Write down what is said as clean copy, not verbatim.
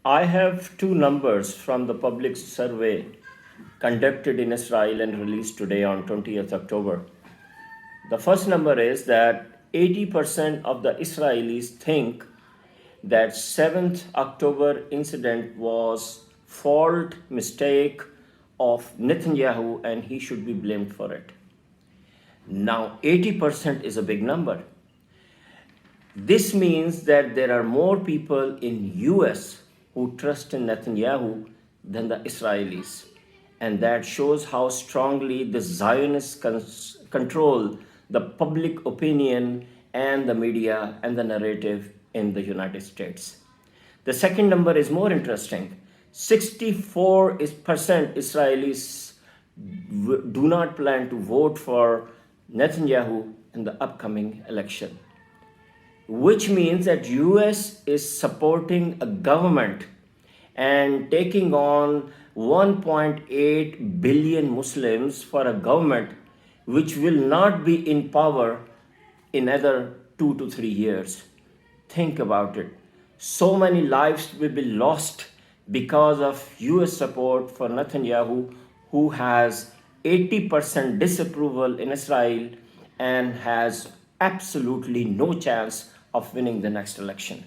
I have two numbers from the public survey conducted in Israel and released today on 20th October. The first number is that 80% of the Israelis think that 7th October incident was fault, mistake of Netanyahu and he should be blamed for it. Now 80% is a big number. This means that there are more people in US who trust in Netanyahu than the Israelis. And that shows how strongly the Zionists control the public opinion and the media and the narrative in the United States. The second number is more interesting. 64% Israelis do not plan to vote for Netanyahu in the upcoming election, which means that US is supporting a government and taking on 1.8 billion Muslims for a government which will not be in power in another 2 to 3 years. Think about it. So many lives will be lost because of US support for Netanyahu, who has 80% disapproval in Israel and has absolutely no chance of winning the next election.